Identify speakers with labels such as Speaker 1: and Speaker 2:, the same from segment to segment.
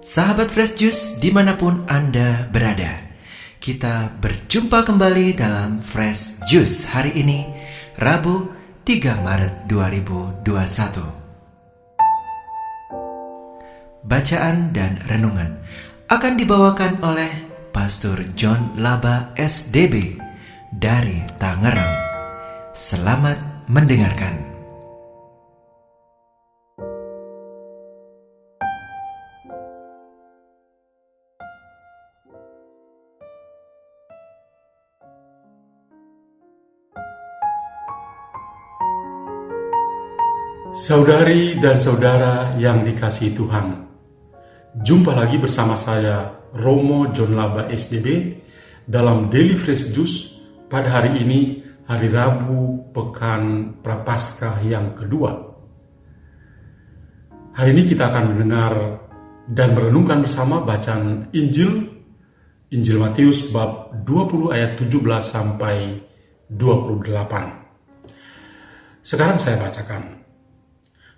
Speaker 1: Sahabat Fresh Juice dimanapun Anda berada, kita berjumpa kembali dalam Fresh Juice hari ini, Rabu 3 Maret 2021. Bacaan dan renungan akan dibawakan oleh Pastor John Laba SDB dari Tangerang. Selamat mendengarkan.
Speaker 2: Saudari dan saudara yang dikasihi Tuhan, jumpa lagi bersama saya Romo John Laba SDB dalam Daily Fresh Juice pada hari ini, hari Rabu Pekan Prapaskah yang kedua. Hari ini kita akan mendengar dan merenungkan bersama bacaan Injil Matius bab 20 ayat 17 sampai 28. Sekarang saya bacakan.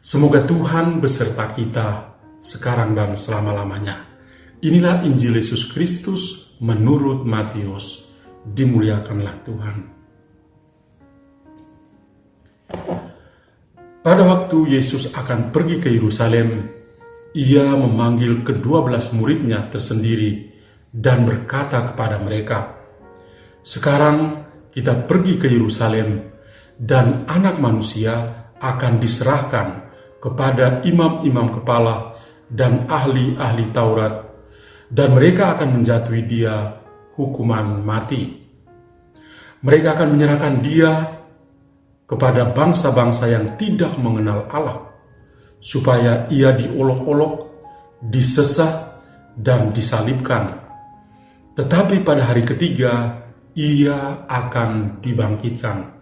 Speaker 2: Semoga Tuhan beserta kita sekarang dan selama-lamanya. Inilah Injil Yesus Kristus menurut Matius. Dimuliakanlah Tuhan. Pada waktu Yesus akan pergi ke Yerusalem, ia memanggil ke-12 muridnya tersendiri dan berkata kepada mereka, "Sekarang kita pergi ke Yerusalem, dan Anak Manusia akan diserahkan kepada imam-imam kepala dan ahli-ahli Taurat, dan mereka akan menjatuhi dia hukuman mati. Mereka akan menyerahkan dia kepada bangsa-bangsa yang tidak mengenal Allah, supaya ia diolok-olok, disesah, dan disalibkan. Tetapi pada hari ketiga, ia akan dibangkitkan."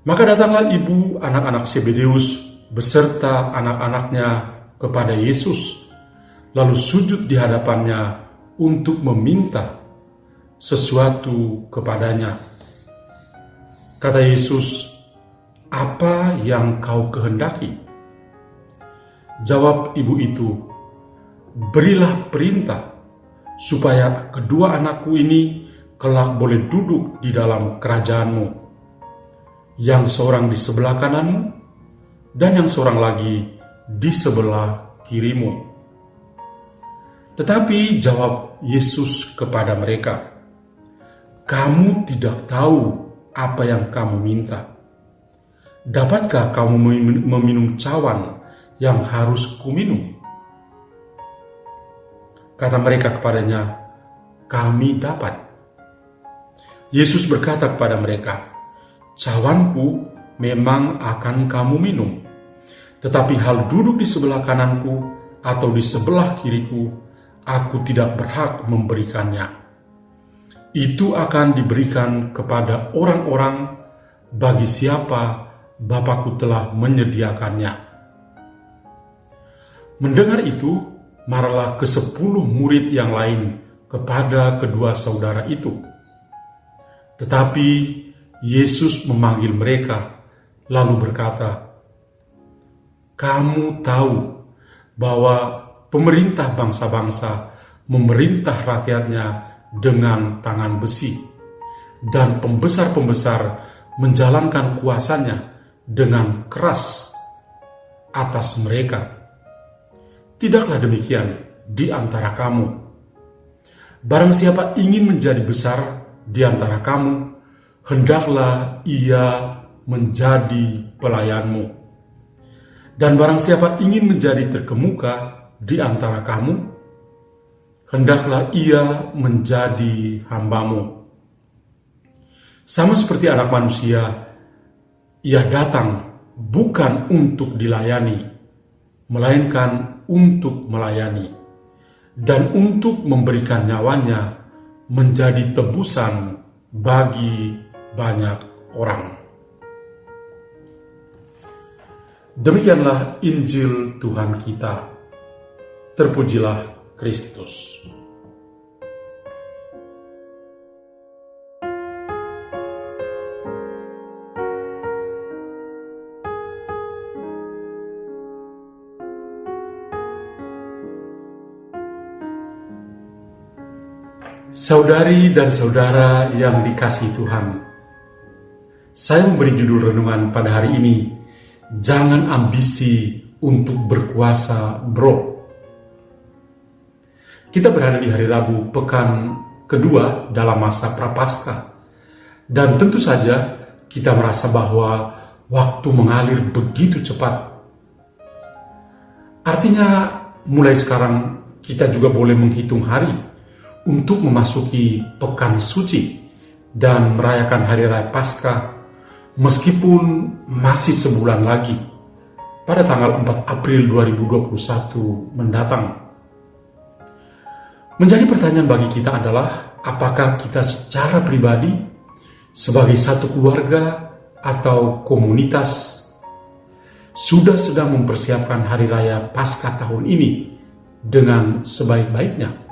Speaker 2: Maka datanglah ibu anak-anak Zebedeus beserta anak-anaknya kepada Yesus, lalu sujud di hadapannya untuk meminta sesuatu kepadanya. Kata Yesus, "Apa yang kau kehendaki?" Jawab ibu itu, "Berilah perintah supaya kedua anakku ini kelak boleh duduk di dalam kerajaanmu, yang seorang di sebelah kananmu, dan yang seorang lagi di sebelah kirimu." Tetapi jawab Yesus kepada mereka, "Kamu tidak tahu apa yang kamu minta. Dapatkah kamu meminum cawan yang harus kuminum?" Kata mereka kepadanya, "Kami dapat." Yesus berkata kepada mereka, "Cawanku memang akan kamu minum, tetapi hal duduk di sebelah kananku atau di sebelah kiriku, aku tidak berhak memberikannya. Itu akan diberikan kepada orang-orang bagi siapa Bapakku telah menyediakannya." Mendengar itu, marahlah ke-10 murid yang lain kepada kedua saudara itu. Tetapi Yesus memanggil mereka, lalu berkata, "Kamu tahu bahwa pemerintah bangsa-bangsa memerintah rakyatnya dengan tangan besi, dan pembesar-pembesar menjalankan kuasanya dengan keras atas mereka. Tidaklah demikian di antara kamu. Barang siapa ingin menjadi besar di antara kamu, hendaklah ia menjadi pelayanmu. Dan barang siapa ingin menjadi terkemuka di antara kamu, hendaklah ia menjadi hambamu. Sama seperti Anak Manusia, ia datang bukan untuk dilayani, melainkan untuk melayani, dan untuk memberikan nyawanya menjadi tebusan bagi banyak orang. Demikianlah Injil Tuhan kita. Terpujilah Kristus. Saudari dan saudara yang dikasihi Tuhan, saya memberi judul renungan pada hari ini, jangan ambisi untuk berkuasa, bro. Kita berada di hari Rabu, pekan kedua dalam masa Prapaskah. Dan tentu saja kita merasa bahwa waktu mengalir begitu cepat. Artinya mulai sekarang kita juga boleh menghitung hari untuk memasuki pekan suci dan merayakan Hari Raya Paskah, meskipun masih sebulan lagi pada tanggal 4 April 2021 mendatang. Menjadi pertanyaan bagi kita adalah, apakah kita secara pribadi, sebagai satu keluarga atau komunitas, sudah sedang mempersiapkan Hari Raya Paskah tahun ini dengan sebaik-baiknya?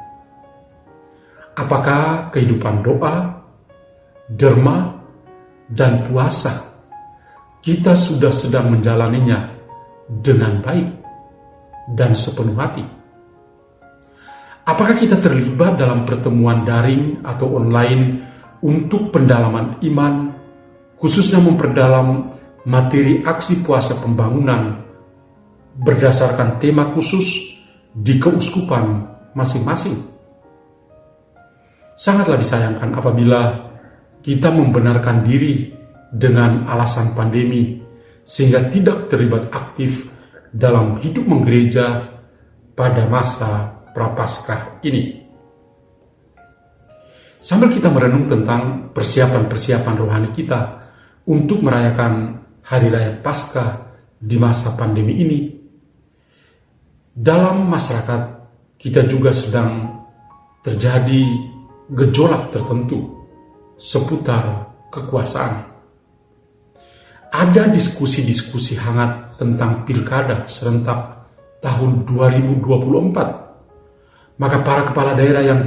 Speaker 2: Apakah kehidupan doa, derma, dan puasa kita sudah sedang menjalaninya dengan baik dan sepenuh hati? Apakah kita terlibat dalam pertemuan daring atau online untuk pendalaman iman, khususnya memperdalam materi aksi puasa pembangunan berdasarkan tema khusus di keuskupan masing-masing? Sangatlah disayangkan apabila kita membenarkan diri dengan alasan pandemi sehingga tidak terlibat aktif dalam hidup menggereja pada masa Prapaskah ini. Sambil kita merenung tentang persiapan-persiapan rohani kita untuk merayakan Hari Raya Paskah di masa pandemi ini, dalam masyarakat kita juga sedang terjadi gejolak tertentu seputar kekuasaan. Ada diskusi-diskusi hangat tentang pilkada serentak tahun 2024. Maka para kepala daerah yang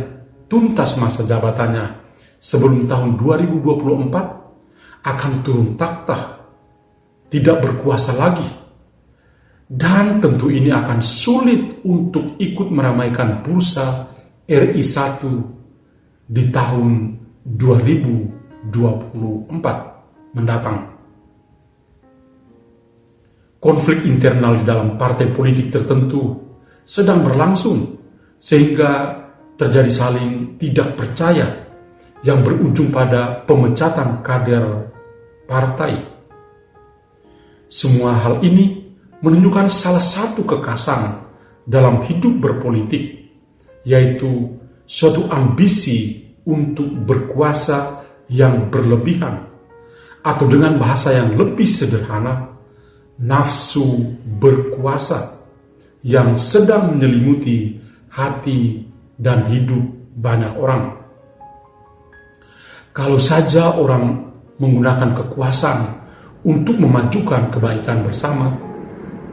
Speaker 2: tuntas masa jabatannya sebelum tahun 2024 akan turun takhta, tidak berkuasa lagi. Dan tentu ini akan sulit untuk ikut meramaikan bursa RI 1 di tahun 2024 mendatang. Konflik internal di dalam partai politik tertentu sedang berlangsung sehingga terjadi saling tidak percaya yang berujung pada pemecatan kader partai. Semua hal ini menunjukkan salah satu kekasan dalam hidup berpolitik, yaitu suatu ambisi untuk berkuasa yang berlebihan, atau dengan bahasa yang lebih sederhana, nafsu berkuasa yang sedang menyelimuti hati dan hidup banyak orang. Kalau saja orang menggunakan kekuasaan untuk memajukan kebaikan bersama,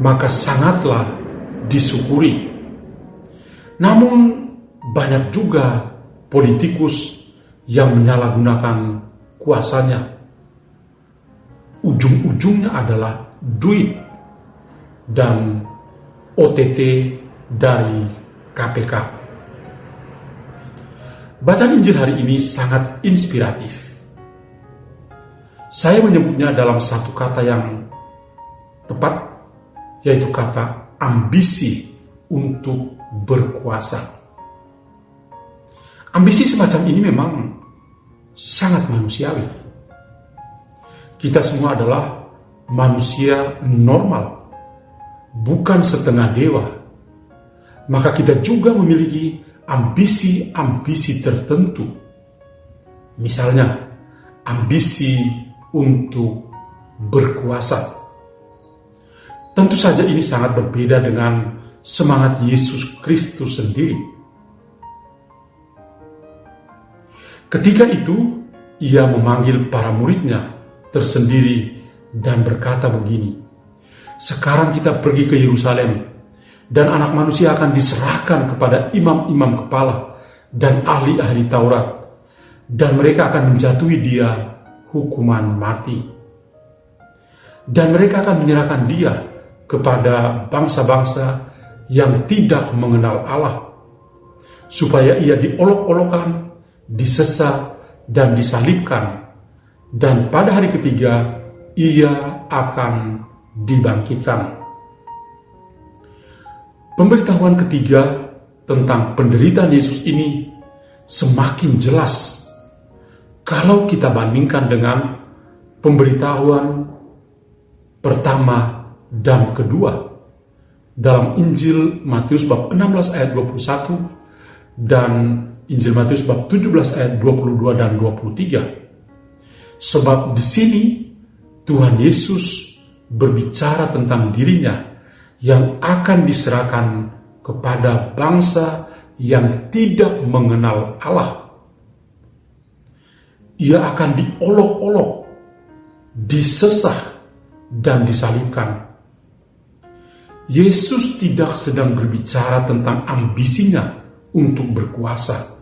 Speaker 2: maka sangatlah disyukuri. Namun banyak juga politikus yang menyalahgunakan kuasanya. Ujung-ujungnya adalah duit dan OTT dari KPK. Bacaan Injil hari ini sangat inspiratif. Saya menyebutnya dalam satu kata yang tepat, yaitu kata ambisi untuk berkuasa. Ambisi semacam ini memang sangat manusiawi. Kita semua adalah manusia normal, bukan setengah dewa. Maka kita juga memiliki ambisi-ambisi tertentu. Misalnya, ambisi untuk berkuasa. Tentu saja ini sangat berbeda dengan semangat Yesus Kristus sendiri. Ketika itu, ia memanggil para muridnya tersendiri dan berkata begini, "Sekarang kita pergi ke Yerusalem, dan anak manusia akan diserahkan kepada imam-imam kepala dan ahli-ahli Taurat, dan mereka akan menjatuhi dia hukuman mati. Dan mereka akan menyerahkan dia kepada bangsa-bangsa yang tidak mengenal Allah, supaya ia diolok-olokkan disesat, dan disalibkan, dan pada hari ketiga ia akan dibangkitkan. Pemberitahuan ketiga tentang penderitaan Yesus ini semakin jelas kalau kita bandingkan dengan pemberitahuan pertama dan kedua dalam Injil Matius bab 16 ayat 21 dan Injil Matius bab 17 ayat 22 dan 23. Sebab di sini Tuhan Yesus berbicara tentang dirinya yang akan diserahkan kepada bangsa yang tidak mengenal Allah. Ia akan diolok-olok, disesah, dan disalibkan. Yesus tidak sedang berbicara tentang ambisinya untuk berkuasa,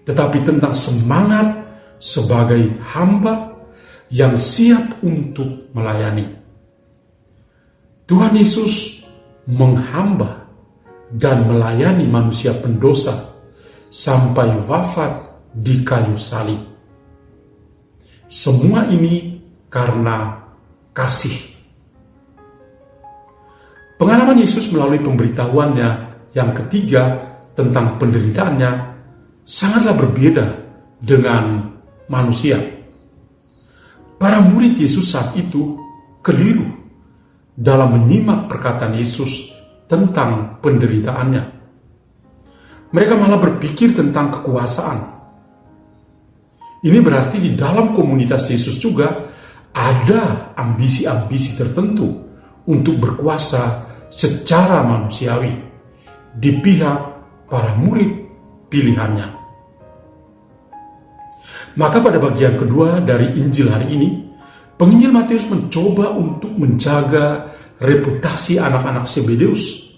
Speaker 2: tetapi tentang semangat sebagai hamba yang siap untuk melayani. Tuhan Yesus menghamba dan melayani manusia pendosa sampai wafat di kayu salib. Semua ini karena kasih. Pengalaman Yesus melalui pemberitahuannya yang ketiga tentang penderitaannya sangatlah berbeda dengan manusia. Para murid Yesus saat itu keliru dalam menyimak perkataan Yesus tentang penderitaannya. Mereka malah berpikir tentang kekuasaan. Ini berarti di dalam komunitas Yesus juga ada ambisi-ambisi tertentu untuk berkuasa secara manusiawi di pihak para murid pilihannya. Maka pada bagian kedua dari Injil hari ini, penginjil Matius mencoba untuk menjaga reputasi anak-anak Zebedeus,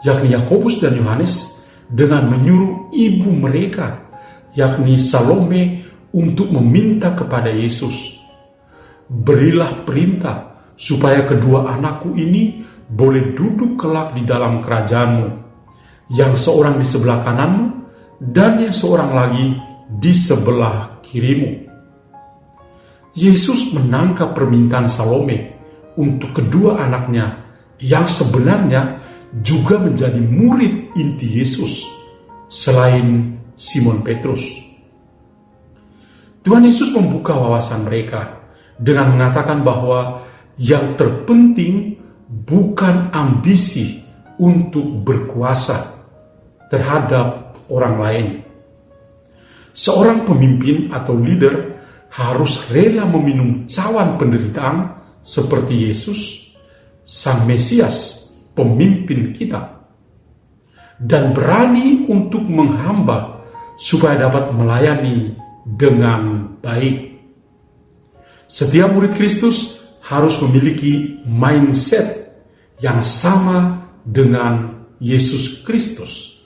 Speaker 2: yakni Yakobus dan Yohanes, dengan menyuruh ibu mereka, yakni Salome, untuk meminta kepada Yesus, "Berilah perintah supaya kedua anakku ini boleh duduk kelak di dalam kerajaanmu, yang seorang di sebelah kananmu dan yang seorang lagi di sebelah kirimu." Yesus menangkap permintaan Salome untuk kedua anaknya yang sebenarnya juga menjadi murid inti Yesus selain Simon Petrus. Tuhan Yesus membuka wawasan mereka dengan mengatakan bahwa yang terpenting bukan ambisi untuk berkuasa terhadap orang lain. Seorang pemimpin atau leader harus rela meminum cawan penderitaan seperti Yesus, Sang Mesias, pemimpin kita, dan berani untuk menghamba supaya dapat melayani dengan baik. Setiap murid Kristus harus memiliki mindset yang sama dengan Yesus Kristus,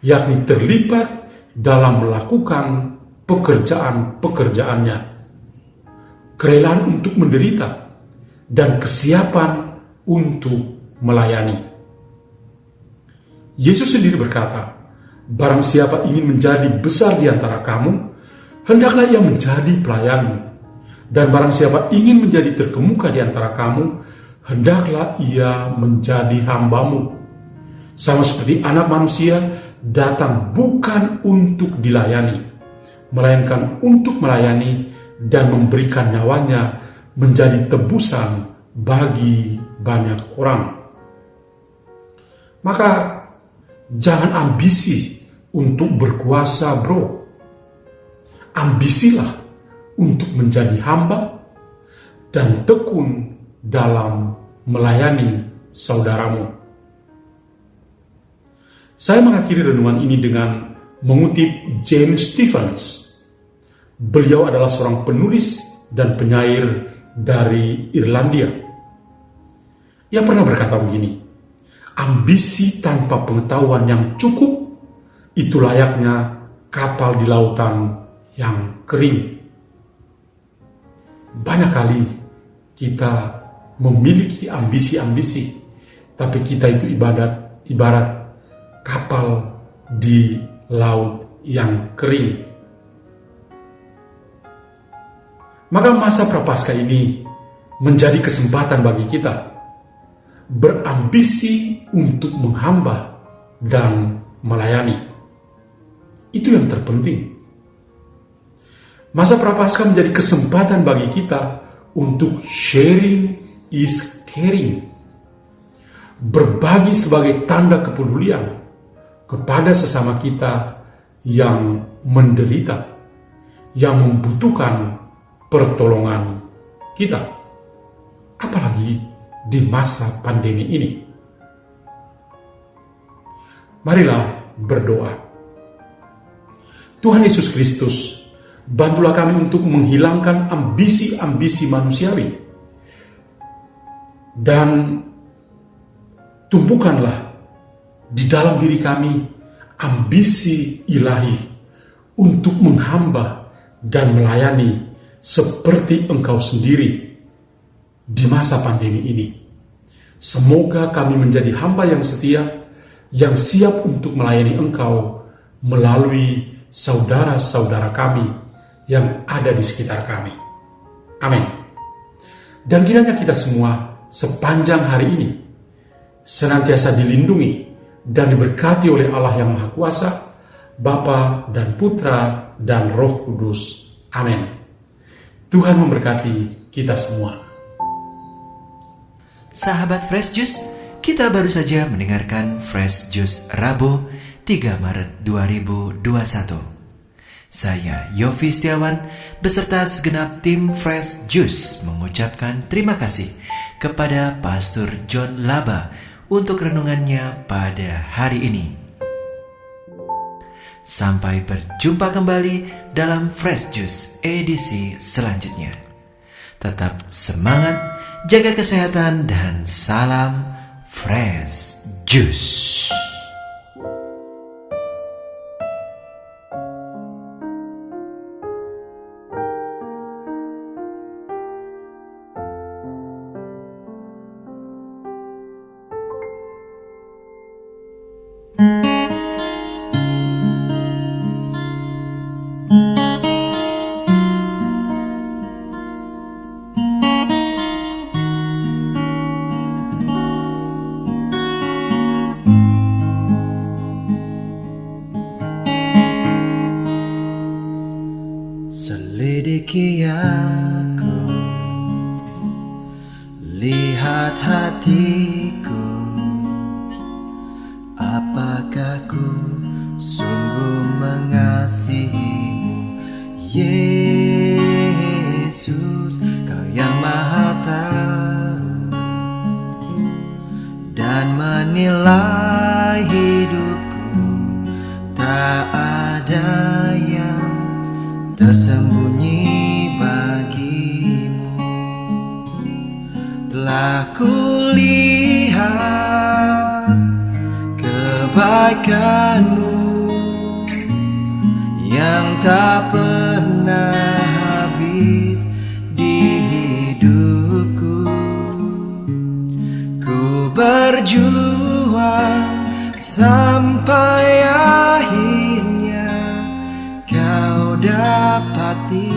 Speaker 2: yakni terlibat dalam melakukan pekerjaan-pekerjaannya, kerelaan untuk menderita, dan kesiapan untuk melayani. Yesus sendiri berkata, "Barang siapa ingin menjadi besar di antara kamu, hendaklah ia menjadi pelayanmu. Dan barang siapa ingin menjadi terkemuka di antara kamu, hendaklah ia menjadi hambamu. Sama seperti Anak Manusia datang bukan untuk dilayani, melainkan untuk melayani dan memberikan nyawanya menjadi tebusan bagi banyak orang." Maka jangan ambisi untuk berkuasa, bro. Ambisilah untuk menjadi hamba dan tekun dalam melayani saudaramu. Saya mengakhiri renungan ini dengan mengutip James Stephens. Beliau adalah seorang penulis dan penyair dari Irlandia. Ia pernah berkata begini, "Ambisi tanpa pengetahuan yang cukup itu layaknya kapal di lautan yang kering." Banyak kali kita memiliki ambisi-ambisi, tapi kita itu ibarat kapal di laut yang kering. Maka masa Prapaskah ini menjadi kesempatan bagi kita berambisi untuk menghamba dan melayani. Itu yang terpenting. Masa Prapaskah menjadi kesempatan bagi kita untuk sharing is caring. Berbagi sebagai tanda kepedulian kepada sesama kita yang menderita, yang membutuhkan pertolongan kita. Apalagi di masa pandemi ini. Marilah berdoa. Tuhan Yesus Kristus, bantulah kami untuk menghilangkan ambisi-ambisi manusiawi dan tumbuhkanlah di dalam diri kami ambisi ilahi untuk menghamba dan melayani seperti Engkau sendiri di masa pandemi ini. Semoga kami menjadi hamba yang setia, yang siap untuk melayani Engkau melalui saudara-saudara kami yang ada di sekitar kami. Amin. Dan kiranya kita semua sepanjang hari ini senantiasa dilindungi dan diberkati oleh Allah yang Maha Kuasa, Bapa dan Putra dan Roh Kudus. Amin. Tuhan memberkati kita semua.
Speaker 1: Sahabat Fresh Juice, kita baru saja mendengarkan Fresh Juice Rabu 3 Maret 2021. Saya Yofi Setiawan beserta segenap tim Fresh Juice mengucapkan terima kasih kepada Pastor John Laba untuk renungannya pada hari ini. Sampai berjumpa kembali dalam Fresh Juice edisi selanjutnya. Tetap semangat, jaga kesehatan, dan salam Fresh Juice. Selidiki aku, lihat hatiku, apakah ku sungguh mengasihimu, Yesus, Kau yang Maha Tahu dan menilai hidupku, tak ada yang tersembunyi bagimu. Telah kulihat kebaikanmu yang tak pernah habis di hidupku. Ku berjuang sampai akhirnya Kau dapati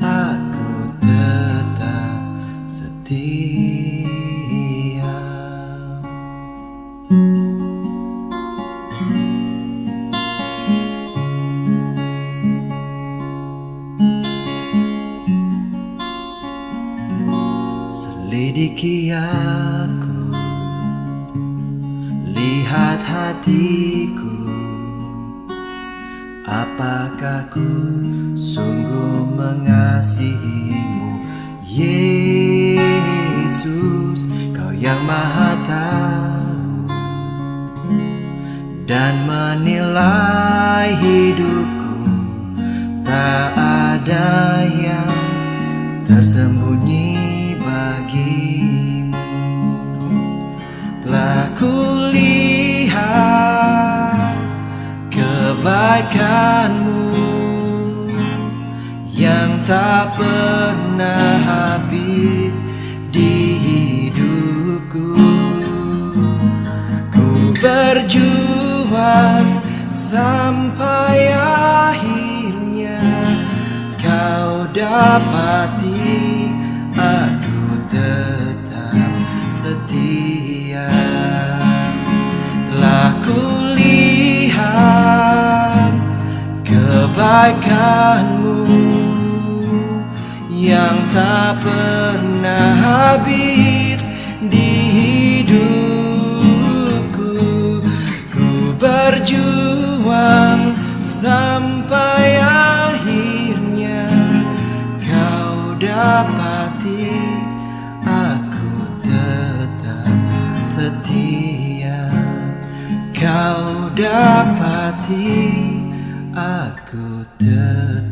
Speaker 1: aku tetap setia. Selidiki aku, lihat hatiku, apakah ku sungguh mengasihimu, Yesus, Kau yang Maha Tahu dan menilai hidupku, tak ada yang tersembunyi bagimu. Telah kulihat kebaikanmu yang tak pernah habis di hidupku. Ku berjuang sampai akhirnya kau dapati aku tetap setia. Telah kulihat kebaikanmu yang tak pernah habis di hidupku. Ku berjuang sampai akhirnya kau dapati aku tetap setia. Kau dapati aku tetap